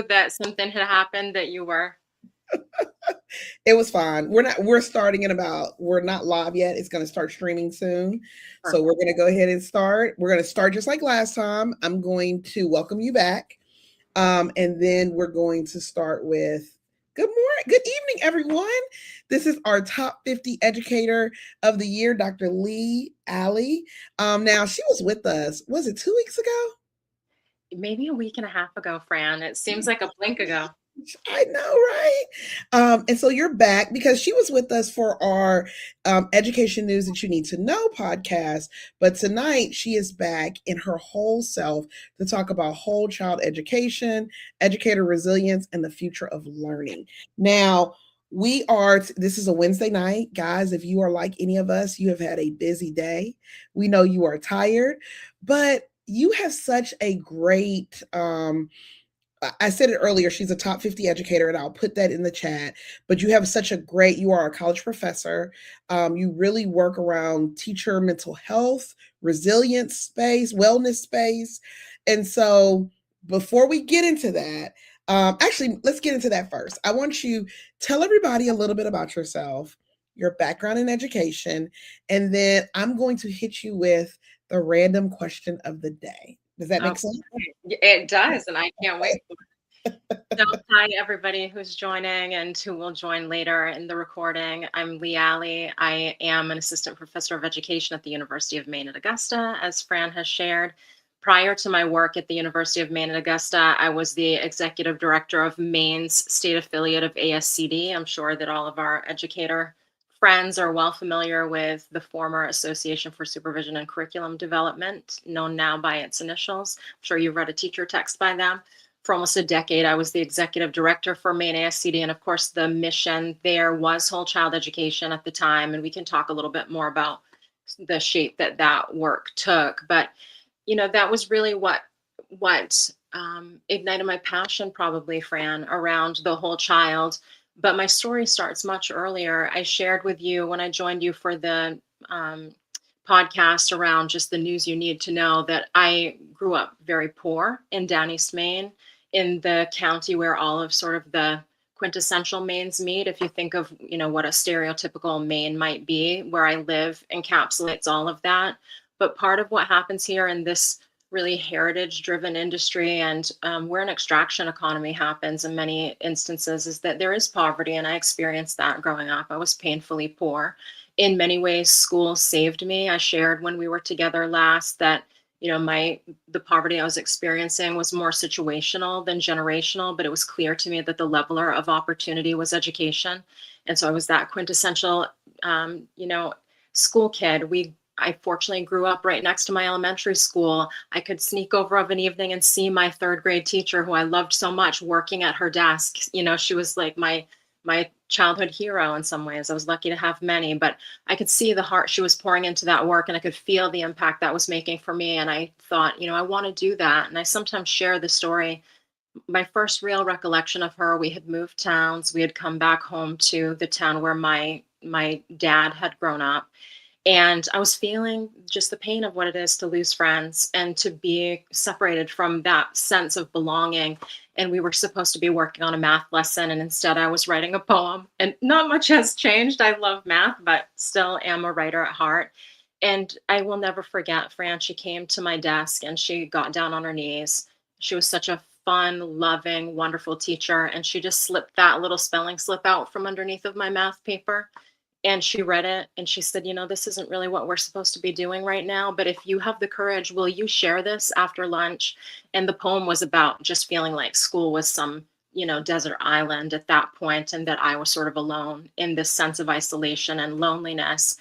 that something had happened that you were. It was fine. We're starting in about, we're not live yet. It's going to start streaming soon. So we're Perfect. going to go ahead and start. We're going to start just like last time. I'm going to welcome you back. And then we're going to start with good morning, good evening, everyone. This is our top 50 educator of the year, Dr. Leigh Alley. Now, she was with us, was it 2 weeks ago? Maybe a week and a half ago, Fran. It seems like a blink ago. I know, right? And so you're back because she was with us for our Education News That You Need to Know podcast. But tonight she is back in her whole self to talk about whole child education, educator resilience, and the future of learning. Now, this is a Wednesday night. Guys, if you are like any of us, you have had a busy day. We know you are tired, but you have such a great, I said it earlier, she's a top 50 educator, and I'll put that in the chat. But you have such a great, you are a college professor. You really work around teacher mental health, resilience space, wellness space. And so before we get into that, actually, let's get into that first. I want you tell everybody a little bit about yourself, your background in education, and then I'm going to hit you with the random question of the day. Does that make Okay. sense? It does, and I can't wait for it. So, hi, everybody who's joining and who will join later in the recording. I'm Leigh Alley. I am an assistant professor of education at the University of Maine at Augusta, as Fran has shared. Prior to my work at the University of Maine at Augusta, I was the executive director of Maine's state affiliate of ASCD. I'm sure that all of our educator friends are well familiar with the former Association for Supervision and Curriculum Development, known now by its initials. I'm sure you've read a teacher text by them. For almost a decade, I was the executive director for Maine ASCD. And of course, the mission there was whole child education at the time. And we can talk a little bit more about the shape that that work took. But, that was really what ignited my passion, probably, Fran, around the whole child. But my story starts much earlier. I shared with you when I joined you for the podcast around just the news you need to know that I grew up very poor in Down East Maine, in the county where all of sort of the quintessential Maines meet. If you think of, what a stereotypical Maine might be, where I live encapsulates all of that. But part of what happens here in this really heritage driven industry and where an extraction economy happens in many instances is that there is poverty. And I experienced that growing up. I was painfully poor. In many ways, school saved me. I shared when we were together last that the poverty I was experiencing was more situational than generational, but it was clear to me that the leveler of opportunity was education. And so I was that quintessential school kid. I fortunately grew up right next to my elementary school. I could sneak over of an evening and see my third grade teacher, who I loved so much, working at her desk. She was like my childhood hero in some ways. I was lucky to have many, but I could see the heart she was pouring into that work, and I could feel the impact that was making for me. And I thought, I want to do that. And I sometimes share the story. My first real recollection of her, we had moved towns. We had come back home to the town where my dad had grown up. And I was feeling just the pain of what it is to lose friends and to be separated from that sense of belonging. And we were supposed to be working on a math lesson. And instead, I was writing a poem. And not much has changed. I love math, but still am a writer at heart. And I will never forget, Fran, she came to my desk and she got down on her knees. She was such a fun, loving, wonderful teacher. And she just slipped that little spelling slip out from underneath of my math paper. And she read it and she said, this isn't really what we're supposed to be doing right now. But if you have the courage, will you share this after lunch? And the poem was about just feeling like school was some, desert island at that point, and that I was sort of alone in this sense of isolation and loneliness.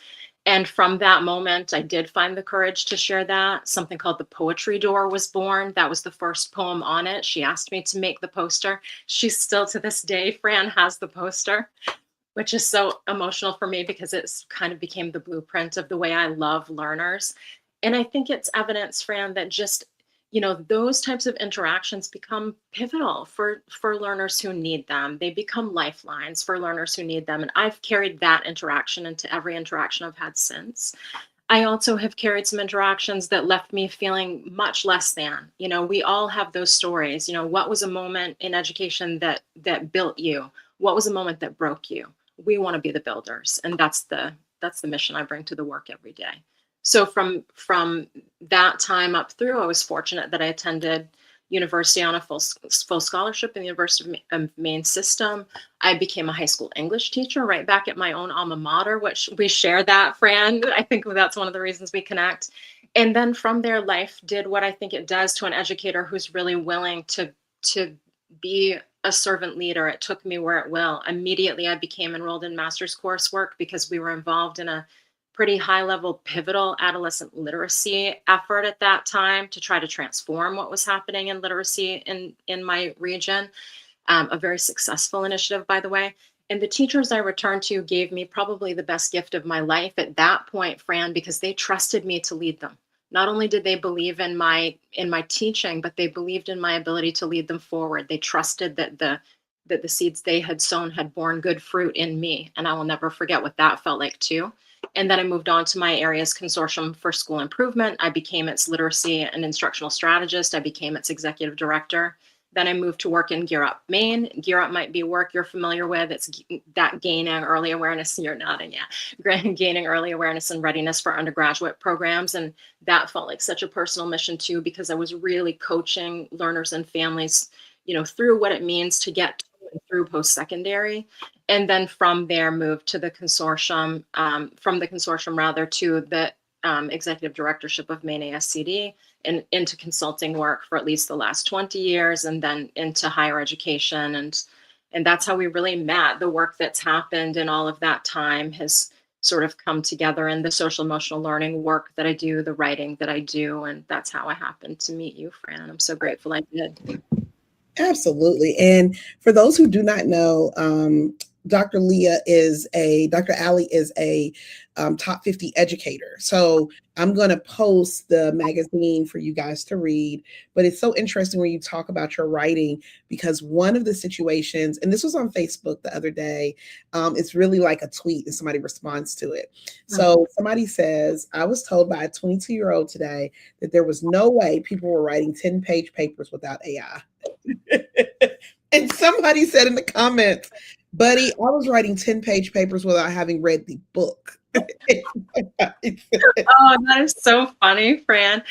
And from that moment, I did find the courage to share that. Something called The Poetry Door was born. That was the first poem on it. She asked me to make the poster. She still, to this day, Fran, has the poster, which is so emotional for me because it's kind of became the blueprint of the way I love learners. And I think it's evidence, Fran, that just, those types of interactions become pivotal for learners who need them. They become lifelines for learners who need them. And I've carried that interaction into every interaction I've had since. I also have carried some interactions that left me feeling much less than. We all have those stories. What was a moment in education that built you? What was a moment that broke you? We want to be the builders, and that's the mission I bring to the work every day. So from that time up through, I was fortunate that I attended university on a full scholarship in the University of Maine system. I became a high school English teacher right back at my own alma mater, which we share that, Fran. I think that's one of the reasons we connect. And then from there, life did what I think it does to an educator who's really willing to be a servant leader. It took me where it will. Immediately, I became enrolled in master's coursework because we were involved in a pretty high level pivotal adolescent literacy effort at that time to try to transform what was happening in literacy in my region. A very successful initiative, by the way. And the teachers I returned to gave me probably the best gift of my life at that point, Fran, because they trusted me to lead them. Not only did they believe in my teaching, but they believed in my ability to lead them forward. They trusted that the seeds they had sown had borne good fruit in me. And I will never forget what that felt like too. And then I moved on to my area's consortium for school improvement. I became its literacy and instructional strategist. I became its executive director. Then I moved to work in Gear Up Maine. Gear Up might be work you're familiar with. It's that gaining early awareness. You're nodding, yeah. Gaining early awareness and readiness for undergraduate programs. And that felt like such a personal mission too, because I was really coaching learners and families, through what it means to get through post-secondary. And then from there moved to the consortium, from the consortium rather to the executive directorship of Maine ASCD, and into consulting work for at least the last 20 years, and then into higher education. And that's how we really met. The work that's happened in all of that time has sort of come together in the social emotional learning work that I do, the writing that I do. And that's how I happened to meet you, Fran. I'm so grateful I did. Absolutely. And for those who do not know, Dr. Alley is a top 50 educator. So I'm going to post the magazine for you guys to read. But it's so interesting when you talk about your writing, because one of the situations, and this was on Facebook the other day, it's really like a tweet and somebody responds to it. So somebody says, I was told by a 22-year-old today that there was no way people were writing 10-page papers without AI. And somebody said in the comments, buddy, I was writing 10-page papers without having read the book. Oh, that is so funny, Fran.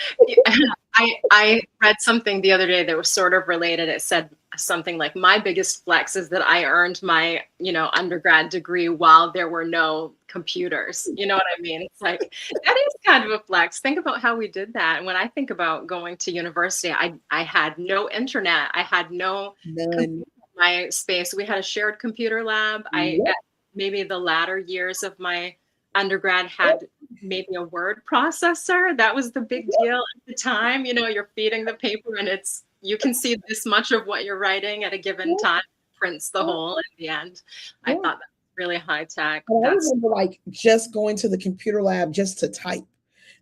I read something the other day that was sort of related. It said something like, my biggest flex is that I earned my, undergrad degree while there were no computers. You know what I mean? It's like, that is kind of a flex. Think about how we did that. And when I think about going to university, I had no internet. I had no computer in my space. We had a shared computer lab. At maybe the latter years of my undergrad had maybe a word processor. That was the big deal at the time. You're feeding the paper and you can see this much of what you're writing at a given time, prints the whole at the end. I thought that was really high tech. I remember just going to the computer lab just to type.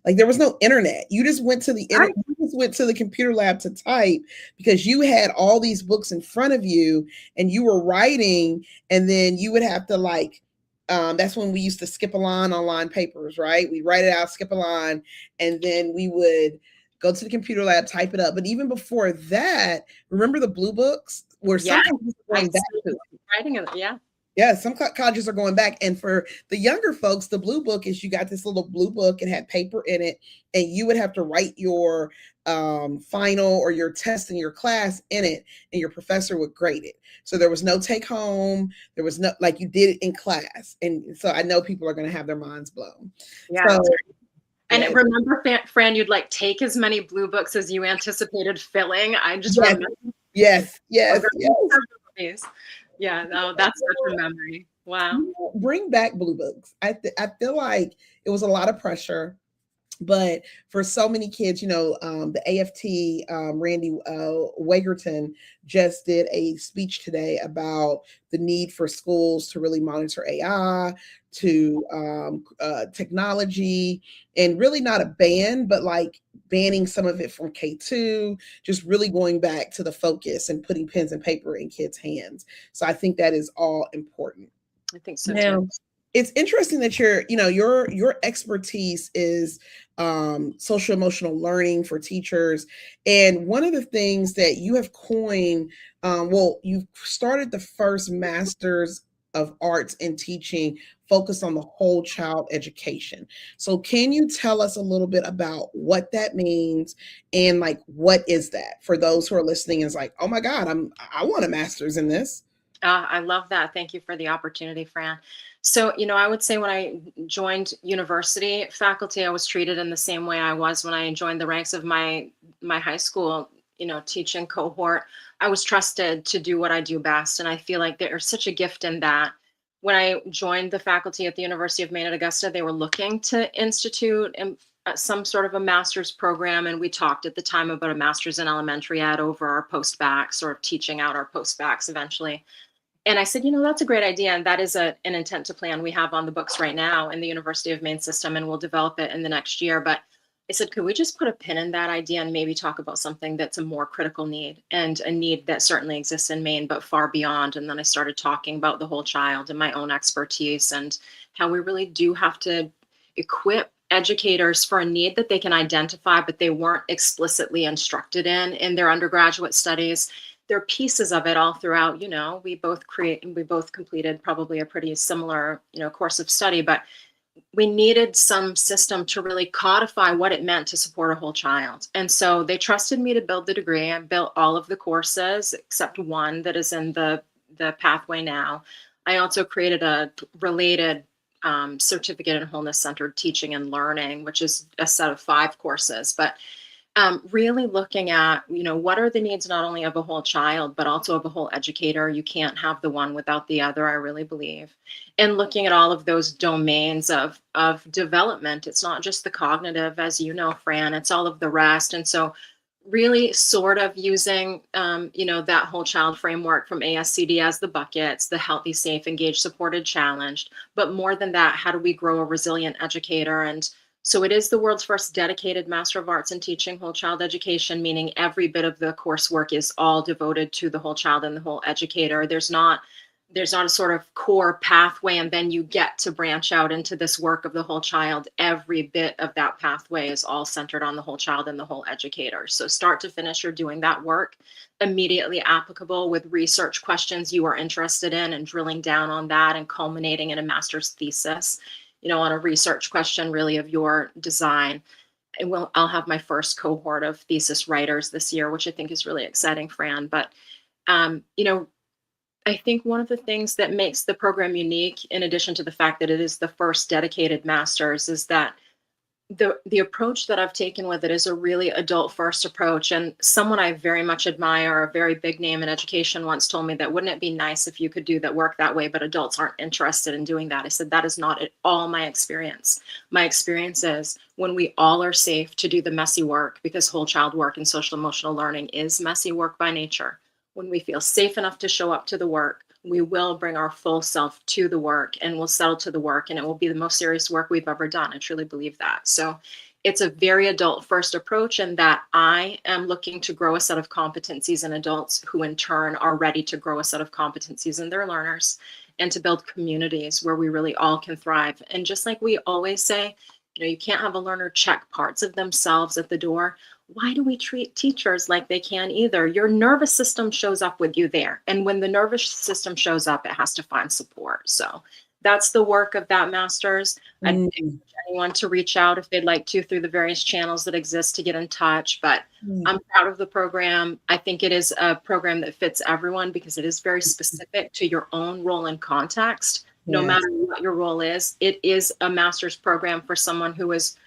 Like there was no internet. You just went to the internet. You just went to the computer lab to type because you had all these books in front of you and you were writing, and then you would have to that's when we used to skip a line on line papers, right? We write it out, skip a line, and then we would go to the computer lab, type it up. But even before that, remember the blue books where sometimes going back to writing it, yeah. Yeah, some colleges are going back. And for the younger folks, the blue book is you got this little blue book and had paper in it, and you would have to write your final or your test in your class in it, and your professor would grade it. So there was no take home. There was no, you did it in class. And so I know people are going to have their minds blown. Yeah. So, and remember, Fran, you'd take as many blue books as you anticipated filling. I just remember. Yes. Yeah, no, that's such a memory. Wow. Bring back blue books. I feel like it was a lot of pressure, but for so many kids, the AFT, Randy Wagerton just did a speech today about the need for schools to really monitor AI, to technology, and really not a ban, but banning some of it from K2, just really going back to the focus and putting pens and paper in kids' hands. So I think that is all important. I think so too. it's interesting that your expertise is social emotional learning for teachers, and one of the things that you have coined, well, you've started the first masters of arts in teaching focused on the whole child education. So can you tell us a little bit about what that means, and like what is that for those who are listening and is like, oh my god, I want a master's in this. I love that. Thank you for the opportunity, Fran. So, I would say when I joined university faculty, I was treated in the same way I was when I joined the ranks of my high school, teaching cohort. I was trusted to do what I do best, and I feel like there's such a gift in that. When I joined the faculty at the University of Maine at Augusta, they were looking to institute some sort of a master's program, and we talked at the time about a master's in elementary ed over our post-bacs, or teaching out our post-bacs eventually. And I said, that's a great idea. And that is an intent to plan we have on the books right now in the University of Maine system, and we'll develop it in the next year. But I said, could we just put a pin in that idea and maybe talk about something that's a more critical need, and a need that certainly exists in Maine, but far beyond. And then I started talking about the whole child and my own expertise, and how we really do have to equip educators for a need that they can identify, but they weren't explicitly instructed in their undergraduate studies. There are pieces of it all throughout. We both completed probably a pretty similar, course of study, but we needed some system to really codify what it meant to support a whole child. And so they trusted me to build the degree. I built all of the courses except one that is in the pathway now. I also created a related certificate in wholeness centered teaching and learning, which is a set of 5 courses. But really looking at, what are the needs not only of a whole child, but also of a whole educator. You can't have the one without the other, I really believe. And looking at all of those domains of development. It's not just the cognitive, as you know, Fran, it's all of the rest. And so really sort of using, that whole child framework from ASCD as the buckets, the healthy, safe, engaged, supported, challenged. But more than that, how do we grow a resilient educator? And so it is the world's first dedicated Master of Arts in Teaching Whole Child Education, meaning every bit of the coursework is all devoted to the whole child and the whole educator. There's not a sort of core pathway and then you get to branch out into this work of the whole child. Every bit of that pathway is all centered on the whole child and the whole educator. So start to finish, you're doing that work, immediately applicable with research questions you are interested in, and drilling down on that and culminating in a master's thesis, on a research question really of your design. I'll have my first cohort of thesis writers this year, which I think is really exciting, Fran. But, I think one of the things that makes the program unique, in addition to the fact that it is the first dedicated master's, is that the approach that I've taken with it is a really adult first approach. And someone I very much admire, a very big name in education, once told me that, wouldn't it be nice if you could do that work that way, but adults aren't interested in doing that. I said, that is not at all my experience. My experience is when we all are safe to do the messy work, because whole child work and social emotional learning is messy work by nature. When we feel safe enough to show up to the work, we will bring our full self to the work, and we'll settle to the work, and it will be the most serious work we've ever done. I truly believe that. So it's a very adult first approach, in that I am looking to grow a set of competencies in adults who in turn are ready to grow a set of competencies in their learners, and to build communities where we really all can thrive. And just like we always say, you can't have a learner check parts of themselves at the door. Why do we treat teachers like they can either? Your nervous system shows up with you there. And when the nervous system shows up, it has to find support. So that's the work of that master's. I'd encourage anyone to reach out if they'd like to through the various channels that exist to get in touch. But I'm proud of the program. I think it is a program that fits everyone, because it is very specific to your own role and context. No matter what your role is, it is a master's program for someone who is,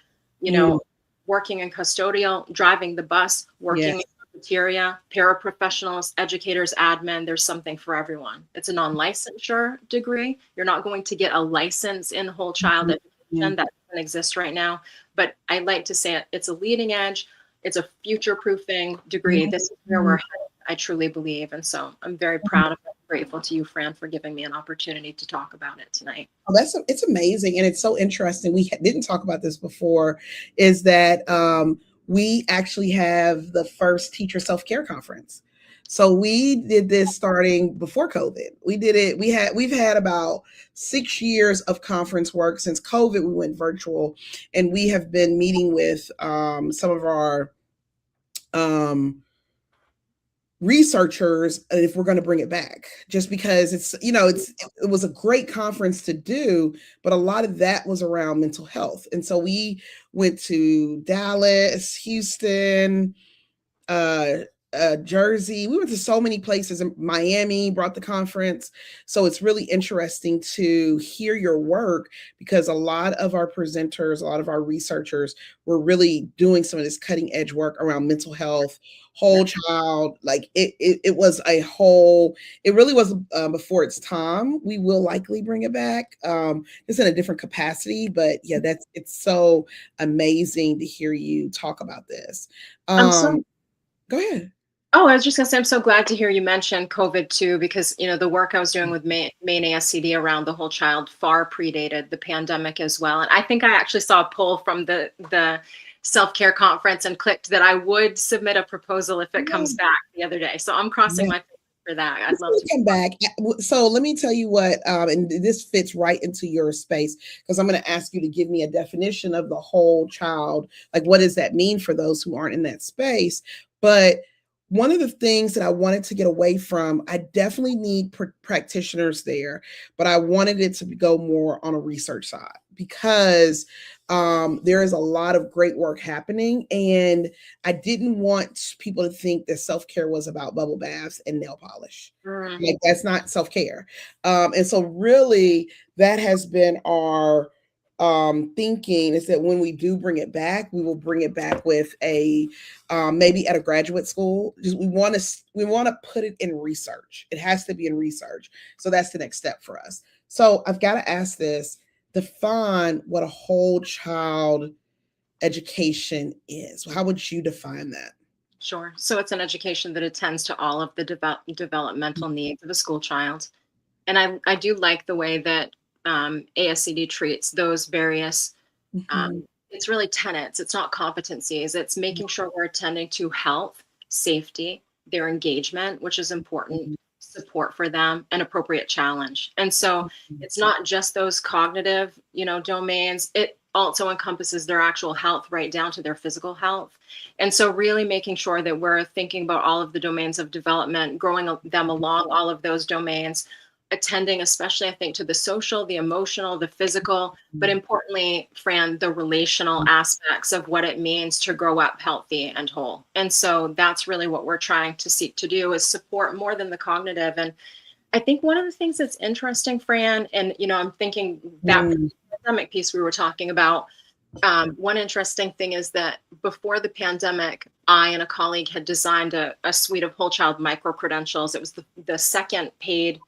working in custodial, driving the bus, working in cafeteria, paraprofessionals, educators, admin. There's something for everyone. It's a non-licensure degree. You're not going to get a license in whole child education. That doesn't exist right now. But I like to say it's a leading edge. It's a future-proofing degree. This is where we're headed, I truly believe. And so I'm very proud of it. Grateful to you, Fran, for giving me an opportunity to talk about it tonight. Oh, it's amazing, and it's so interesting. We didn't talk about this before. Is that we actually have the first teacher self-care conference. So we did this starting before COVID. We did it. We've had about 6 years of conference work since COVID. We went virtual, and we have been meeting with some of our um, researchers if we're going to bring it back, just because it was a great conference to do, but a lot of that was around mental health. And so we went to Dallas, Houston, uh, Jersey. We went to so many places. In Miami brought the conference. So it's really interesting to hear your work, because a lot of our presenters, a lot of our researchers were really doing some of this cutting edge work around mental health, whole child. Like it was a whole, it really was before its time. We will likely bring it back, just in a different capacity. But yeah, it's so amazing to hear you talk about this. I'm so Um, Go ahead. Oh, I was just gonna say, I'm so glad to hear you mention COVID too, because the work I was doing with Maine ASCD around the whole child far predated the pandemic as well. And I think I actually saw a poll from the self-care conference and clicked that I would submit a proposal if it comes Yeah, back the other day. So I'm crossing yeah. my fingers for that. I'd It's love gonna to. come back. So let me tell you what, and this fits right into your space, because I'm going to ask you to give me a definition of the whole child. Like, what does that mean for those who aren't in that space? But one of the things that I wanted to get away from, I definitely need practitioners there, but I wanted it to go more on a research side, because there is a lot of great work happening, and I didn't want people to think that self care was about bubble baths and nail polish. Mm, Like, that's not self care. And so, really, that has been our thinking, is that when we do bring it back, we will bring it back with a maybe at a graduate school. Just we want to put it in research. It has to be in research. So that's the next step for us. So I've got to ask this: define what a whole child education is. How would you define that? sure. So it's an education that attends to all of the developmental needs of a school child. And I do like the way that ASCD treats those various. Mhm. It's really tenets. It's not competencies. It's making sure we're attending to health, safety, their engagement, which is important, support for them, and appropriate challenge. And so it's not just those cognitive, domains. It also encompasses their actual health, right down to their physical health. And so really making sure that we're thinking about all of the domains of development, growing them along all of those domains, attending especially, I think, to the social, the emotional, the physical, but importantly, Fran, the relational aspects of what it means to grow up healthy and whole. And so that's really what we're trying to seek to do, is support more than the cognitive. And I think one of the things that's interesting, Fran, and I'm thinking that Mm, pandemic piece we were talking about. One interesting thing is that before the pandemic, I and a colleague had designed a suite of whole child micro credentials. It was the second paid.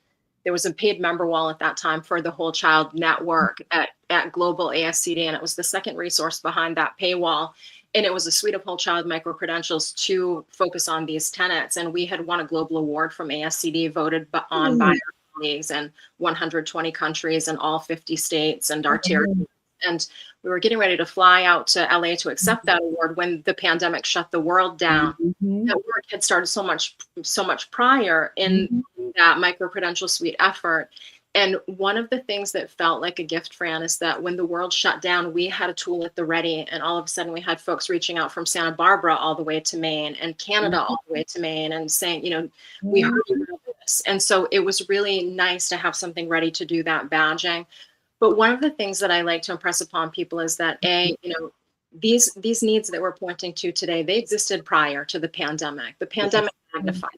There was a paid member wall at that time for the whole child network at Global ASCD, and it was the second resource behind that paywall. And it was a suite of whole child micro credentials to focus on these tenets. And we had won a global award from ASCD, voted on by mm, our colleagues in 120 countries and all 50 states and our mm, territories. And we were getting ready to fly out to LA to accept that award when the pandemic shut the world down. mhm, That work had started so much prior in mhm, that micro credential suite effort. And one of the things that felt like a gift, Fran, is that when the world shut down, we had a tool at the ready. And all of a sudden, we had folks reaching out from Santa Barbara all the way to Maine, and Canada all the way to Maine, and saying, we heard you about this. And so it was really nice to have something ready to do that badging. But one of the things that I like to impress upon people is that these needs that we're pointing to today, they existed prior to the pandemic. The pandemic mhm, magnified.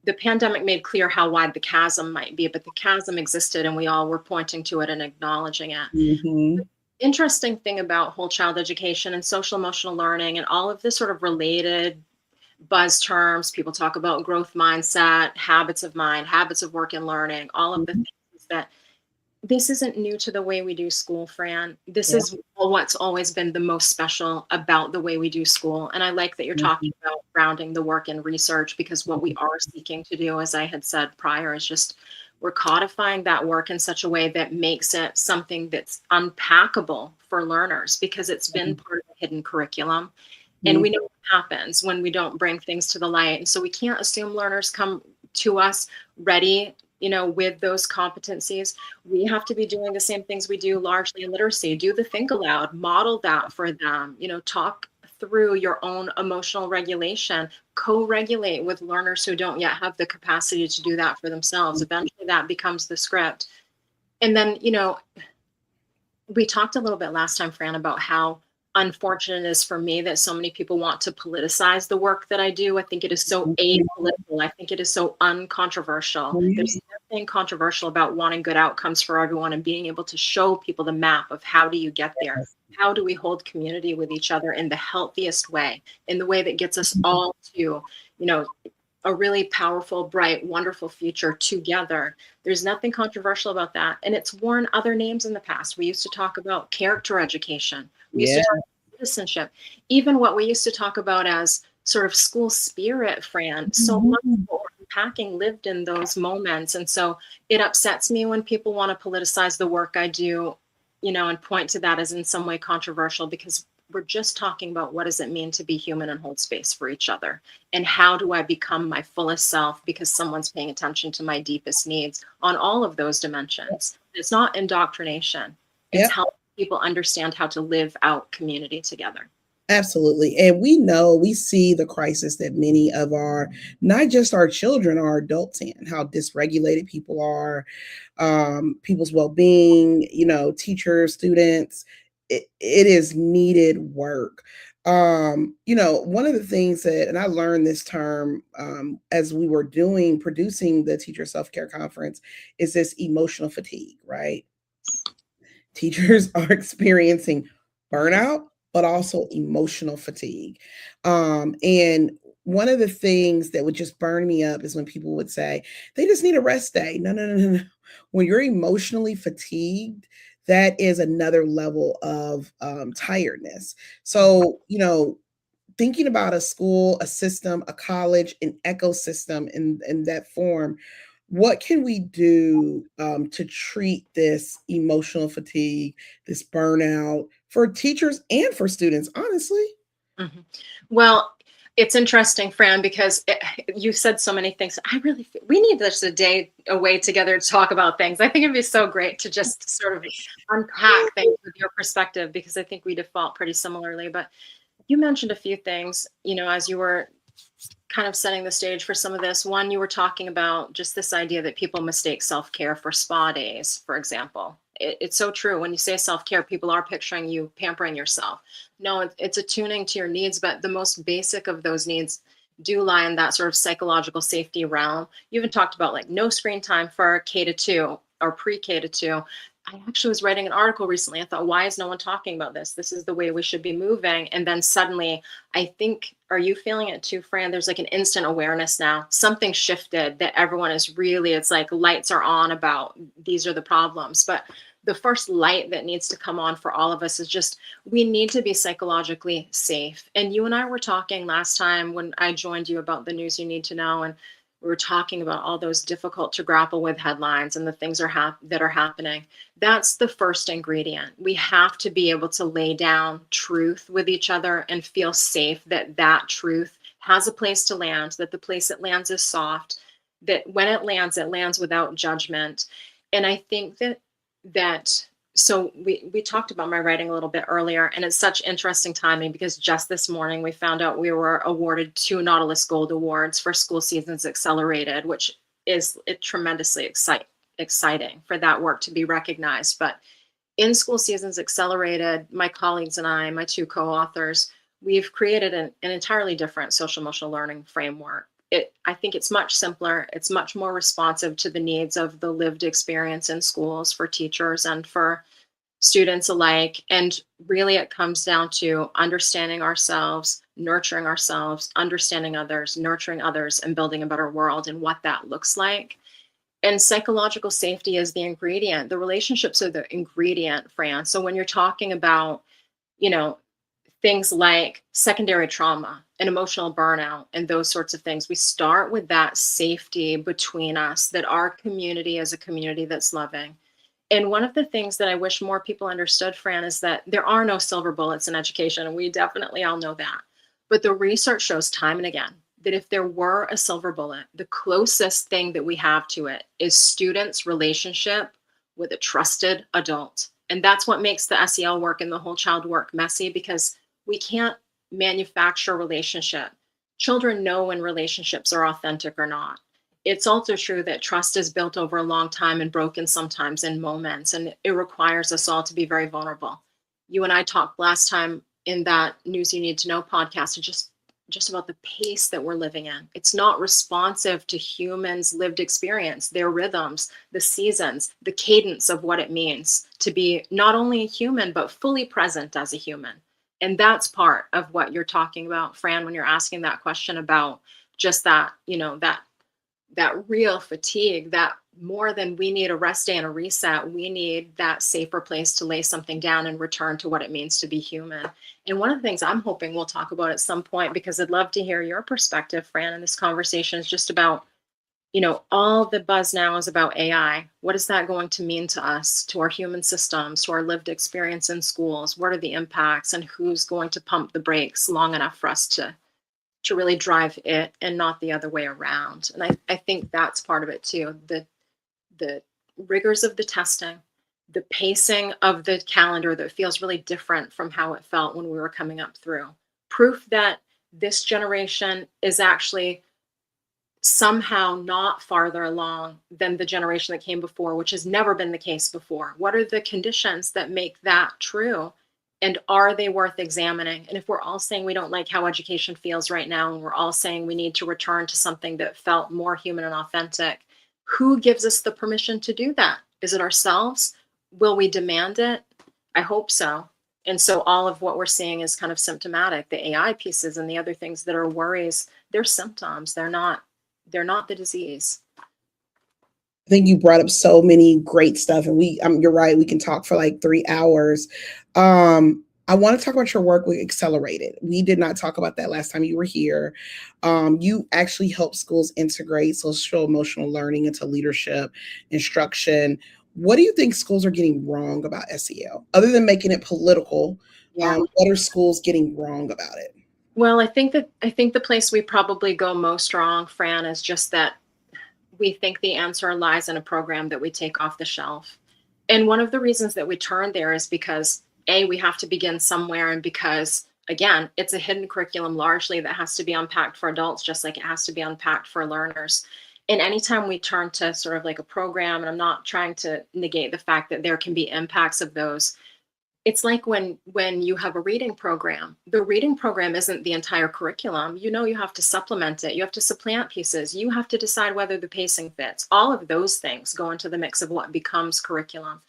The pandemic made clear how wide the chasm might be, but the chasm existed and we all were pointing to it and acknowledging it. mhm, Interesting thing about whole child education and social emotional learning and all of this sort of related buzz terms, people talk about growth mindset, habits of mind, habits of work and learning, all of the mhm. things that this isn't new to the way we do school, Fran. This Yeah. is what's always been the most special about the way we do school. And I like that you're talking Mhm, about grounding the work in research, because what we are seeking to do, as I had said prior, is just we're codifying that work in such a way that makes it something that's unpackable for learners, because it's been mhm, part of the hidden curriculum. And Mhm. we know what happens when we don't bring things to the light. And so we can't assume learners come to us ready, with those competencies. We have to be doing the same things we do largely in literacy. Do the think aloud, model that for them, talk through your own emotional regulation, co-regulate with learners who don't yet have the capacity to do that for themselves. Eventually that becomes the script. And then, we talked a little bit last time, Fran, about how unfortunate it is for me that so many people want to politicize the work that I do. I think it is so apolitical. I think it is so uncontroversial. There's nothing controversial about wanting good outcomes for everyone and being able to show people the map of how do you get there? How do we hold community with each other in the healthiest way, in the way that gets us all to, a really powerful, bright, wonderful future together. There's nothing controversial about that. And it's worn other names in the past. We used to talk about character education. We used Yeah. to talk about citizenship. Even what we used to talk about as sort of school spirit, Fran, so much of what we're unpacking lived in those moments. And so it upsets me when people want to politicize the work I do, and point to that as in some way controversial, because we're just talking about what does it mean to be human and hold space for each other, and how do I become my fullest self because someone's paying attention to my deepest needs on all of those dimensions. It's not indoctrination. It's Yep. helping people understand how to live out community together. Absolutely. And we see the crisis that many of our, not just our children, our adults in, how dysregulated people are, people's well being, teachers, students. It is needed work. One of the things that, and I learned this term as we were producing the Teacher Self Care Conference, is this emotional fatigue, right? Teachers are experiencing burnout, but also emotional fatigue. And one of the things that would just burn me up is when people would say, they just need a rest day. No, no, no, no, no. When you're emotionally fatigued, that is another level of tiredness. So, thinking about a school, a system, a college, an ecosystem in that form, what can we do to treat this emotional fatigue, this burnout for teachers and for students, honestly? Mm-hmm. Well, it's interesting, Fran, because you said so many things. We need just a day away together to talk about things. I think it'd be so great to just sort of unpack things with your perspective, because I think we default pretty similarly. But you mentioned a few things, as you were kind of setting the stage for some of this. One, you were talking about just this idea that people mistake self-care for spa days, for example. It's so true. When you say self-care, people are picturing you pampering yourself. No, it's attuning to your needs, but the most basic of those needs do lie in that sort of psychological safety realm. You even talked about like no screen time for K to 2 or pre-K to 2. I actually was writing an article recently. I thought, why is no one talking about this? This is the way we should be moving. And then suddenly, I think, are you feeling it too, Fran? There's like an instant awareness now. Something shifted that everyone is really, it's like lights are on about these are the problems. But the first light that needs to come on for all of us is just we need to be psychologically safe. And you and I were talking last time when I joined you about the news you need to know. And we were talking about all those difficult to grapple with headlines and the things that are happening. That's the first ingredient. We have to be able to lay down truth with each other and feel safe that that truth has a place to land, that the place it lands is soft, that when it lands without judgment. And I think that so we talked about my writing a little bit earlier, and it's such interesting timing because just this morning we found out we were awarded 2 Nautilus Gold Awards for School Seasons Accelerated, which is tremendously exciting for that work to be recognized. But in School Seasons Accelerated, my colleagues and I, my 2 co-authors, we've created an entirely different social emotional learning framework. I think it's much simpler. It's much more responsive to the needs of the lived experience in schools for teachers and for students alike. And really, it comes down to understanding ourselves, nurturing ourselves, understanding others, nurturing others, and building a better world and what that looks like. And psychological safety is the ingredient. The relationships are the ingredient, Fran. So when you're talking about, you know, things like secondary trauma and emotional burnout and those sorts of things, we start with that safety between us, that our community is a community that's loving. And one of the things that I wish more people understood, Fran, is that there are no silver bullets in education. And we definitely all know that. But the research shows time and again that if there were a silver bullet, the closest thing that we have to it is students' relationship with a trusted adult. And that's what makes the SEL work and the whole child work messy, because we can't manufacture relationship. Children know when relationships are authentic or not. It's also true that trust is built over a long time and broken sometimes in moments, and it requires us all to be very vulnerable. You and I talked last time in that News You Need to Know podcast, just about the pace that we're living in. It's not responsive to humans' lived experience, their rhythms, the seasons, the cadence of what it means to be not only a human, but fully present as a human. And that's part of what you're talking about, Fran, when you're asking that question about just that, that real fatigue, that more than we need a rest day and a reset, we need that safer place to lay something down and return to what it means to be human. And one of the things I'm hoping we'll talk about at some point, because I'd love to hear your perspective, Fran, in this conversation, is just about, all the buzz now is about AI. What is that going to mean to us, to our human systems, to our lived experience in schools? What are the impacts, and who's going to pump the brakes long enough for us to really drive it and not the other way around? And I think that's part of it too. The rigors of the testing, the pacing of the calendar that feels really different from how it felt when we were coming up through. Proof that this generation is actually somehow not farther along than the generation that came before, which has never been the case before. What are the conditions that make that true? And are they worth examining? And if we're all saying we don't like how education feels right now, and we're all saying we need to return to something that felt more human and authentic, who gives us the permission to do that? Is it ourselves? Will we demand it? I hope so. And so all of what we're seeing is kind of symptomatic. The AI pieces and the other things that are worries, they're symptoms. They're not the disease. I think you brought up so many great stuff, and you're right. We can talk for like 3 hours. I want to talk about your work with Accelerated. We did not talk about that last time you were here. You actually help schools integrate social emotional learning into leadership instruction. What do you think schools are getting wrong about SEL, other than making it political? Yeah. What are schools getting wrong about it? Well, I think the place we probably go most wrong, Fran, is just that we think the answer lies in a program that we take off the shelf. And one of the reasons that we turn there is because we have to begin somewhere, and because again, it's a hidden curriculum largely that has to be unpacked for adults, just like it has to be unpacked for learners. And anytime we turn to sort of like a program, and I'm not trying to negate the fact that there can be impacts of those, it's like when you have a reading program. The reading program isn't the entire curriculum. You have to supplement it. You have to supplant pieces. You have to decide whether the pacing fits. All of those things go into the mix of what becomes curriculum.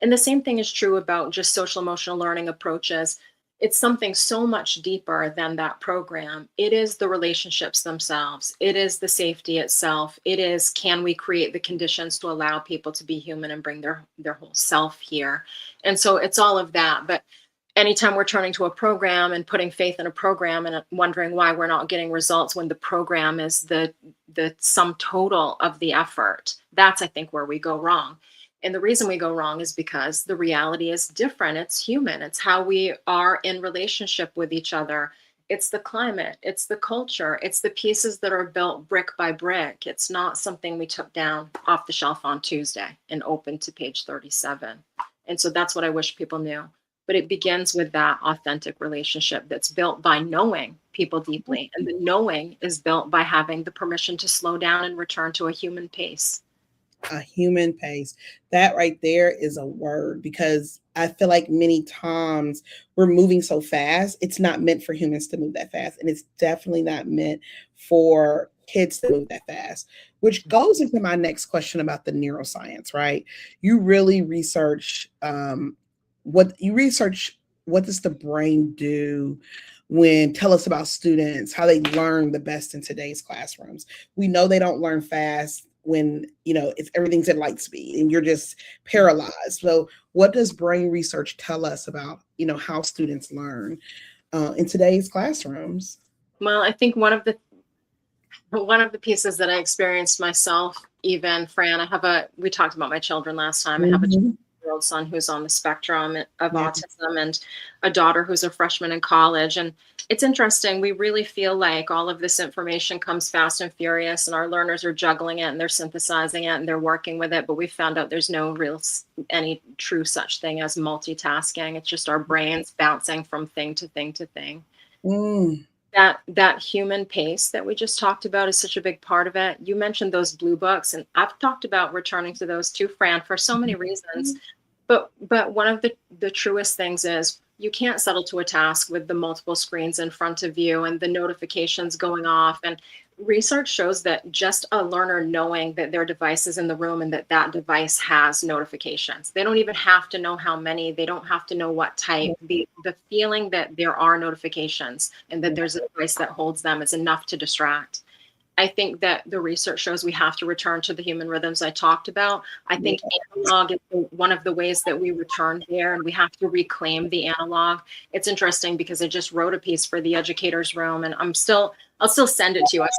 And the same thing is true about just social emotional learning approaches. It's something so much deeper than that program. It is the relationships themselves. It is the safety itself. It is, can we create the conditions to allow people to be human and bring their whole self here? And so it's all of that. But anytime we're turning to a program and putting faith in a program and wondering why we're not getting results when the program is the sum total of the effort, that's, I think, where we go wrong. And the reason we go wrong is because the reality is different. It's human. It's how we are in relationship with each other. It's the climate. It's the culture. It's the pieces that are built brick by brick. It's not something we took down off the shelf on Tuesday and opened to page 37. And so that's what I wish people knew. But it begins with that authentic relationship that's built by knowing people deeply. And the knowing is built by having the permission to slow down and return to a human pace. A human pace. That right there is a word, because I feel like many times we're moving so fast. It's not meant for humans to move that fast. And it's definitely not meant for kids to move that fast, which goes into my next question about the neuroscience, right? You really research what does the brain do tell us about students, how they learn the best in today's classrooms. We know they don't learn fast when it's everything's at light speed and you're just paralyzed. So what does brain research tell us about how students learn in today's classrooms? Well, I think one of the pieces that I experienced myself, even, Fran, we talked about my children last time. I have a 2-year-old 14-year-old son who's on the spectrum of Yeah. autism, and a daughter who's a freshman in college. And it's interesting. We really feel like all of this information comes fast and furious, and our learners are juggling it and they're synthesizing it and they're working with it. But we found out there's no any true such thing as multitasking. It's just our brains bouncing from thing to thing to thing. Mm. That human pace that we just talked about is such a big part of it. You mentioned those blue books, and I've talked about returning to those too, Fran, for so many reasons. But one of the truest things is you can't settle to a task with the multiple screens in front of you and the notifications going off. And research shows that just a learner knowing that their device is in the room and that that device has notifications. They don't even have to know how many. They don't have to know what type. The feeling that there are notifications and that there's a device that holds them is enough to distract. I think that the research shows we have to return to the human rhythms I talked about. I think analog is one of the ways that we return there, and we have to reclaim the analog. It's interesting because I just wrote a piece for the Educator's Room, and I'll still send it to you. I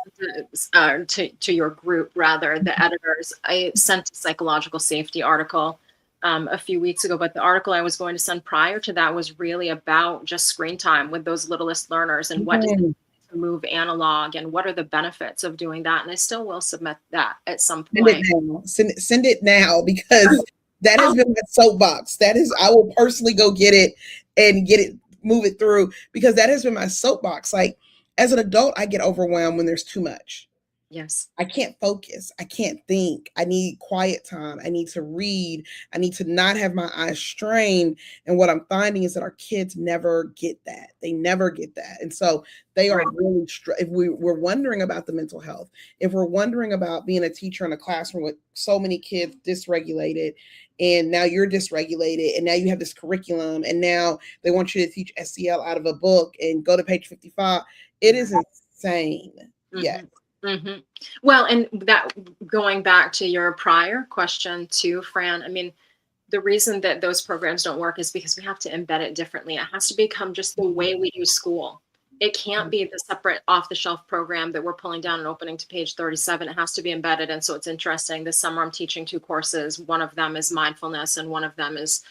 sent it, to your group, rather, the editors. I sent a psychological safety article a few weeks ago, but the article I was going to send prior to that was really about just screen time with those littlest learners and what does it mean to move analog and what are the benefits of doing that. And I still will submit that at some point. Send it now, because that has been my soapbox. That is, I will personally go get it and move it through, because that has been my soapbox. Like, as an adult, I get overwhelmed when there's too much. Yes. I can't focus. I can't think. I need quiet time. I need to read. I need to not have my eyes strained. And what I'm finding is that our kids never get that. They never get that. And so they are really, if we're wondering about the mental health, if we're wondering about being a teacher in a classroom with so many kids dysregulated, and now you're dysregulated, and now you have this curriculum, and now they want you to teach SEL out of a book and go to page 55. It is insane. Mm-hmm. Yes. Mm-hmm. Well, and that, going back to your prior question too, Fran, I mean, the reason that those programs don't work is because we have to embed it differently. It has to become just the way we do school. It can't be the separate off-the-shelf program that we're pulling down and opening to page 37. It has to be embedded. And so it's interesting. This summer I'm teaching 2 courses. One of them is mindfulness and one of them is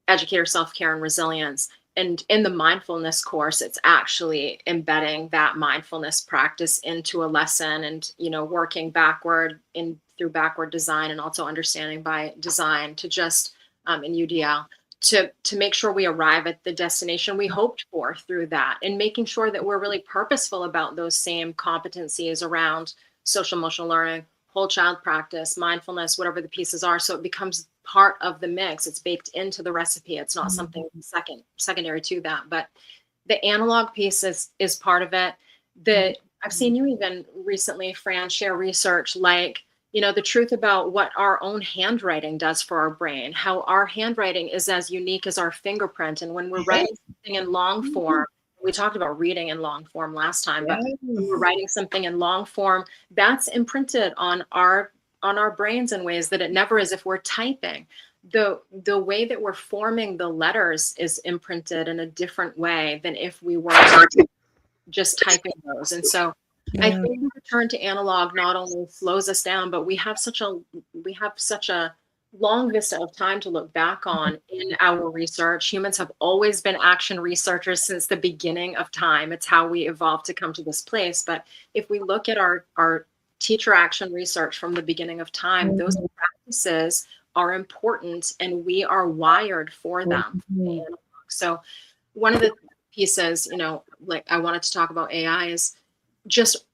educator self-care and resilience. And in the mindfulness course, it's actually embedding that mindfulness practice into a lesson and, working backward through backward design, and also understanding by design to just in UDL to make sure we arrive at the destination we hoped for through that, and making sure that we're really purposeful about those same competencies around social emotional learning, whole child practice, mindfulness, whatever the pieces are. So it becomes part of the mix. It's baked into the recipe. It's not something secondary to that. But the analog piece is part of it. I've seen you even recently, Fran, share research like, the truth about what our own handwriting does for our brain, how our handwriting is as unique as our fingerprint. And when we're writing something in long form, we talked about reading in long form last time, but when we're writing something in long form, that's imprinted on our brains in ways that it never is if we're typing. The way that we're forming the letters is imprinted in a different way than if we were just typing those. And so I think the return to analog not only slows us down, but we have such a long vista of time to look back on in our research. Humans have always been action researchers since the beginning of time. It's how we evolved to come to this place. But if we look at our teacher action research from the beginning of time, those practices are important and we are wired for them. So one of the pieces, like I wanted to talk about AI is just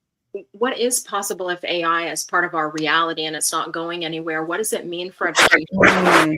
what is possible if AI is part of our reality and it's not going anywhere. What does it mean for education?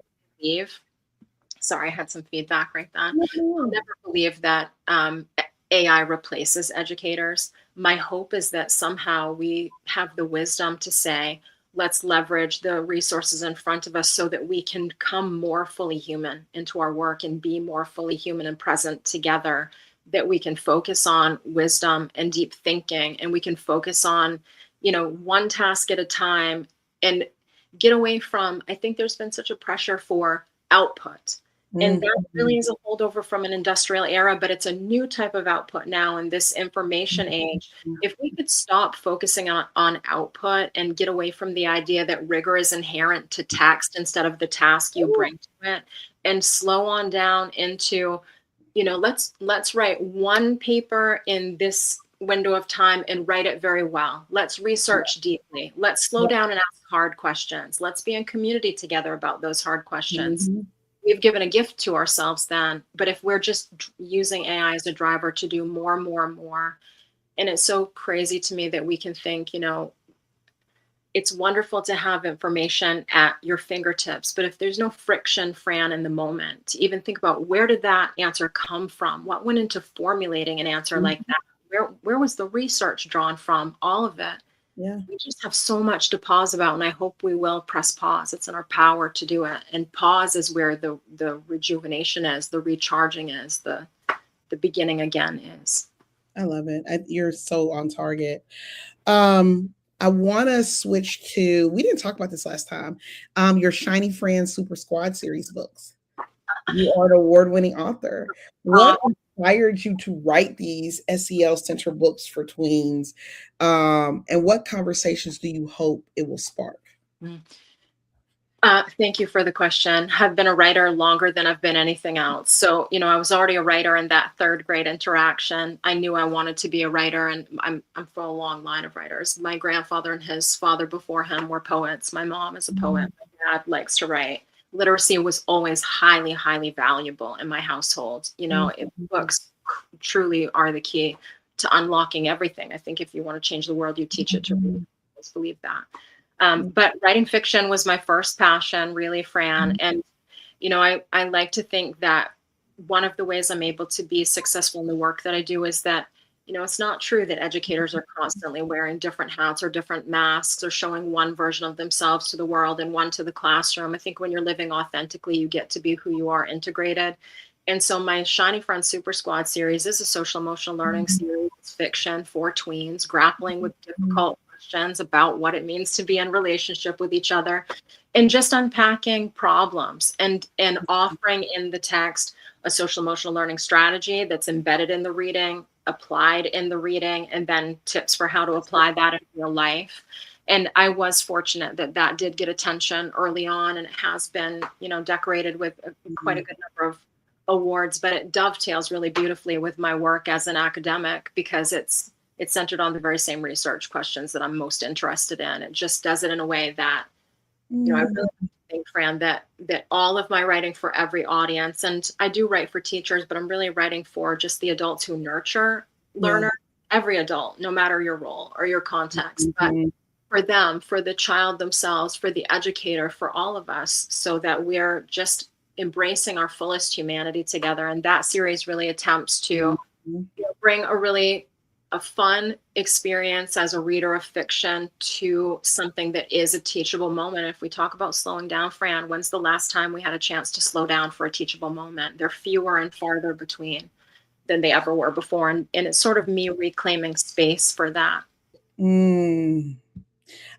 Sorry, I had some feedback right then. I'll never believe that AI replaces educators. My hope is that somehow we have the wisdom to say, let's leverage the resources in front of us so that we can come more fully human into our work and be more fully human and present together, that we can focus on wisdom and deep thinking, and we can focus on, one task at a time and get away from, I think there's been such a pressure for output. And that Mhm. really is a holdover from an industrial era, but it's a new type of output now in this information age. If we could stop focusing on output and get away from the idea that rigor is inherent to text instead of the task you Ooh, bring to it, and slow on down into, let's write one paper in this window of time and write it very well. Let's research deeply. Let's slow yeah. down and ask hard questions. Let's be in community together about those hard questions. Mhm. We've given a gift to ourselves then. But if we're just using AI as a driver to do more, more, more, and it's so crazy to me that we can think, it's wonderful to have information at your fingertips, but if there's no friction, Fran, in the moment, to even think about where did that answer come from? What went into formulating an answer like Mhm. that? Where was the research drawn from? All of it. Yeah, We just have so much to pause about, and I hope we will press pause. It's in our power to do it. And pause is where the rejuvenation is, the recharging is, the beginning again is. I love it. You're so on target. I want to switch to, we didn't talk about this last time, your Shiny Friends Super Squad series books. You are an award-winning author. What Uh, inspired you to write these SEL Center books for tweens? And what conversations do you hope it will spark? Thank you for the question. I've been a writer longer than I've been anything else. So, I was already a writer in that third grade interaction. I knew I wanted to be a writer, and I'm from a long line of writers. My grandfather and his father before him were poets. My mom is a poet. My dad likes to write. Literacy was always highly, highly valuable in my household. Books truly are the key to unlocking everything. I think if you want to change the world, you teach it to read. I always believe that. But writing fiction was my first passion, really, Fran. And, I like to think that one of the ways I'm able to be successful in the work that I do is that, it's not true that educators are constantly wearing different hats or different masks or showing one version of themselves to the world and one to the classroom. I think when you're living authentically, you get to be who you are integrated. And so my Shiny Friends Super Squad series is a social emotional learning series. It's fiction for tweens grappling with difficult questions about what it means to be in relationship with each other, and just unpacking problems and offering in the text a social emotional learning strategy that's embedded in the reading, applied in the reading, and then tips for how to apply that in real life. And I was fortunate that that did get attention early on, and it has been, decorated with quite a good number of awards. But it dovetails really beautifully with my work as an academic because it's centered on the very same research questions that I'm most interested in. It just does it in a way that, I really think, Fran, that all of my writing for every audience, and I do write for teachers, but I'm really writing for just the adults who nurture Yeah. learners, every adult, no matter your role or your context, but Mhm. for them, for the child themselves, for the educator, for all of us, so that we're just embracing our fullest humanity together. And that series really attempts to Mhm. bring a fun experience as a reader of fiction to something that is a teachable moment. If we talk about slowing down, Fran, when's the last time we had a chance to slow down for a teachable moment? They're fewer and farther between than they ever were before. And it's sort of me reclaiming space for that. Mm.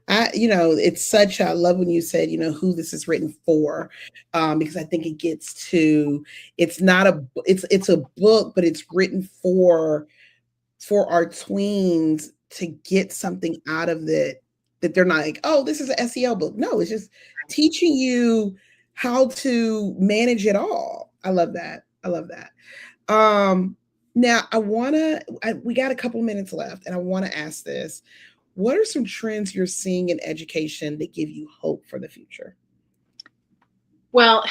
It's such, I love when you said, who this is written for, because I think it gets to, it's not a, it's a book, but it's written for our tweens to get something out of it that they're not like, oh, this is an SEL book. No, it's just teaching you how to manage it all. I love that. I love that. Now we got a couple minutes left and I want to ask this. What are some trends you're seeing in education that give you hope for the future? Well,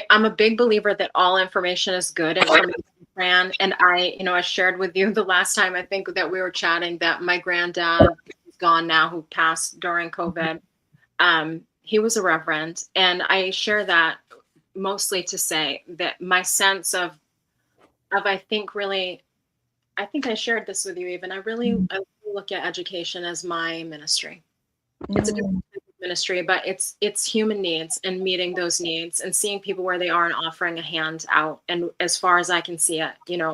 I'm a big believer that all information is good information, Fran. And I shared with you the last time I think that we were chatting that my granddad, who's gone now, who passed during COVID, he was a reverend. And I share that mostly to say that my sense of I think I shared this with you even. I look at education as my ministry. It's a different Mm, type of ministry, but it's human needs and meeting those needs and seeing people where they are and offering a hand out. And as far as I can see it,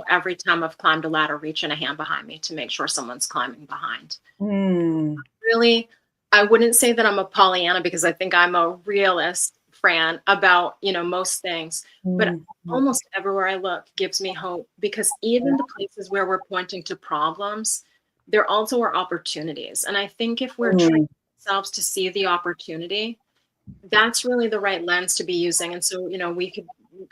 every time I've climbed a ladder, reaching a hand behind me to make sure someone's climbing behind. mm, Really, I wouldn't say that I'm a Pollyanna because I think I'm a realist, Fran, about, most things, but Mhm. almost everywhere I look gives me hope, because even the places where we're pointing to problems, there also are opportunities. And I think if we're training Mm. ourselves to see the opportunity, that's really the right lens to be using. And so,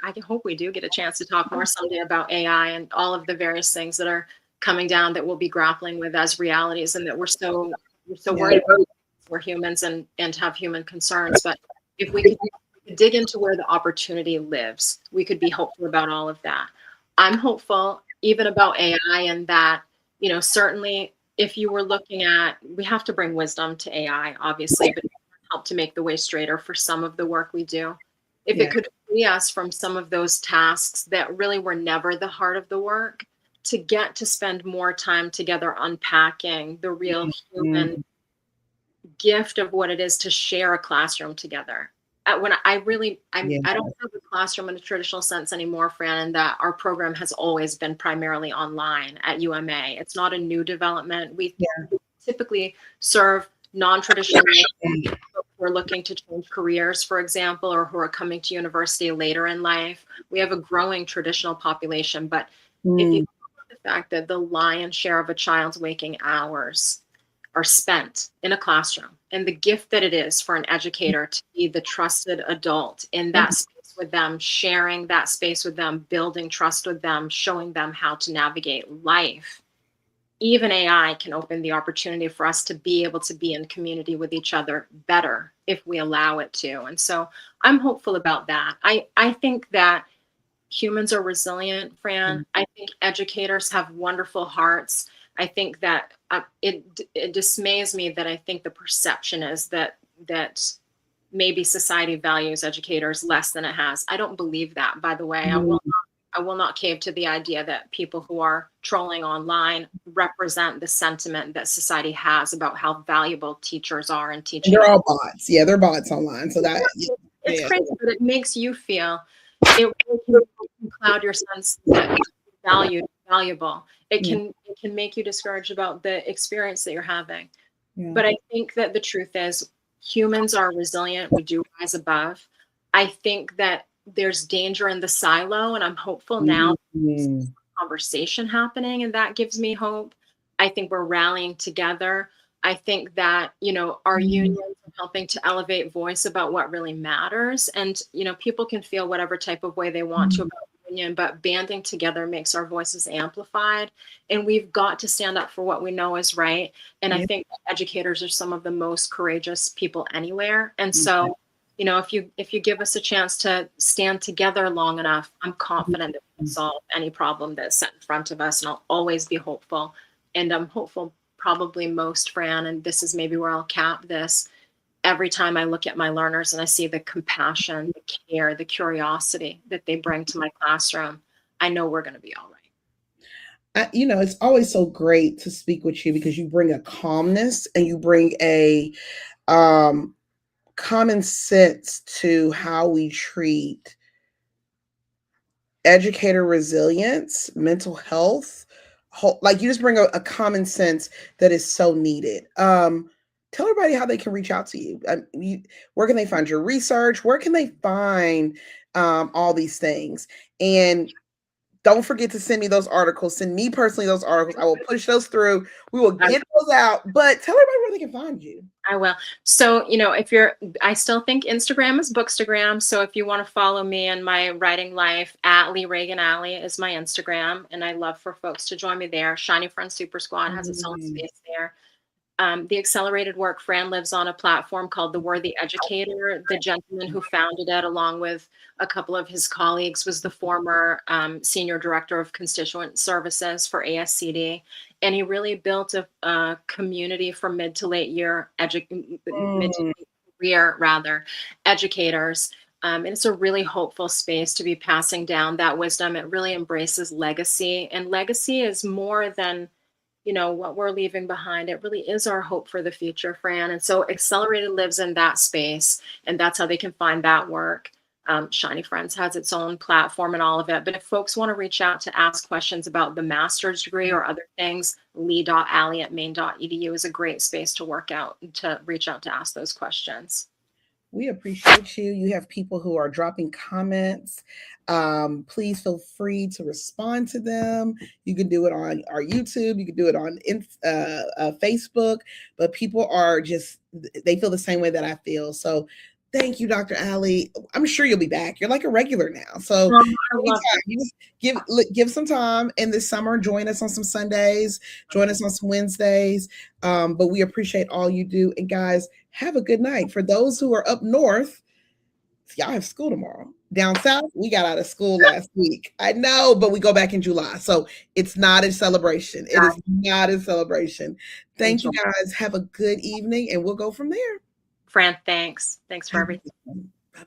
I can hope we do get a chance to talk more someday about AI and all of the various things that are coming down that we'll be grappling with as realities, and that we're so Yeah. worried about. We're humans and have human concerns. But if we could dig into where the opportunity lives, we could be hopeful about all of that. I'm hopeful even about AI, and that, certainly if you were looking at, we have to bring wisdom to AI, obviously, but help to make the way straighter for some of the work we do. If it Yeah. could free us from some of those tasks that really were never the heart of the work, to get to spend more time together unpacking the real human Mhm. gift of what it is to share a classroom together. When I really, Yeah. I don't have a classroom in a traditional sense anymore, Fran, and that our program has always been primarily online at UMA. It's not a new development. We Yeah. typically serve non-traditional youth who are looking to change careers, for example, or who are coming to university later in life. We have a growing traditional population, but if you Mm. think about the fact that the lion's share of a child's waking hours are spent in a classroom, and the gift that it is for an educator to be the trusted adult in Yeah. that space with them, sharing that space with them, building trust with them, showing them how to navigate life. Even AI can open the opportunity for us to be able to be in community with each other better if we allow it to. And so I'm hopeful about that. I think that humans are resilient, Fran. I think educators have wonderful hearts. I think that it dismays me that I think the perception is that maybe society values educators less than it has. I don't believe that, by the way. Mm. I will not cave to the idea that people who are trolling online represent the sentiment that society has about how valuable teachers are in And teaching. they're all bots. Yeah, they're bots online. So that, It's yeah. crazy, but it makes you feel, it really can cloud your sense that you're valued, valuable. Yeah. It can make you discouraged about the experience that you're having. Yeah. But I think that the truth is, humans are resilient. We do rise above. I think that there's danger in the silo, and I'm hopeful now Mhm. conversation happening, and that gives me hope. I think we're rallying together. I think that, our Mhm. unions are helping to elevate voice about what really matters. And, people can feel whatever type of way they want to about the union, but banding together makes our voices amplified. And we've got to stand up for what we know is right. And I Yeah. think educators are some of the most courageous people anywhere. And Yeah. so, if you give us a chance to stand together long enough, I'm confident that we can solve any problem that's set in front of us, and I'll always be hopeful. And I'm hopeful probably most, Fran, and this is maybe where I'll cap this. Every time I look at my learners and I see the compassion, the care, the curiosity that they bring to my classroom, I know we're going to be all right. It's always so great to speak with you because you bring a calmness and you bring a um, common sense to how we treat educator resilience, mental health. Like you just bring a common sense that is so needed. Tell everybody how they can reach out to you. Where can they find your research? Where can they find all these things? And don't forget to send me those articles. Send me personally those articles. I will push those through. We will I, get those out. But tell everybody where they can find you. I will. So, I still think Instagram is Bookstagram. So if you want to follow me in my writing life, at Leigh Alley is my Instagram. And I love for folks to join me there. Shiny Friend Super Squad has its own Mm. space there. The accelerated work, Fran lives on a platform called The Worthy Educator. The gentleman who founded it, along with a couple of his colleagues, was the former senior director of constituent services for ASCD. And he really built a community for mid to late year, mid to Mm. late career rather, educators. And it's a really hopeful space to be passing down that wisdom. It really embraces legacy. And legacy is more than what we're leaving behind. It really is our hope for the future, Fran. And so Accelerated lives in that space, and that's how they can find that work. Shiny Friends has its own platform and all of it. But if folks want to reach out to ask questions about the master's degree or other things, leigh.alley@maine.edu is a great space to to reach out to ask those questions. We appreciate you. You have people who are dropping comments. Please feel free to respond to them. You can do it on our YouTube. You can do it on Facebook. But people are just, they feel the same way that I feel. So thank you, Dr. Alley. I'm sure you'll be back. You're like a regular now. So I love you just give some time in the summer. Join us on some Sundays. Join us on some Wednesdays. But we appreciate all you do. And guys, have a good night. For those who are up north, y'all have school tomorrow. Down south, we got out of school last week. I know, but we go back in July. So it's not a celebration. It is not a celebration. Thank you guys. Have a good evening, and we'll go from there. Fran, thanks. Thanks for everything. Bye-bye.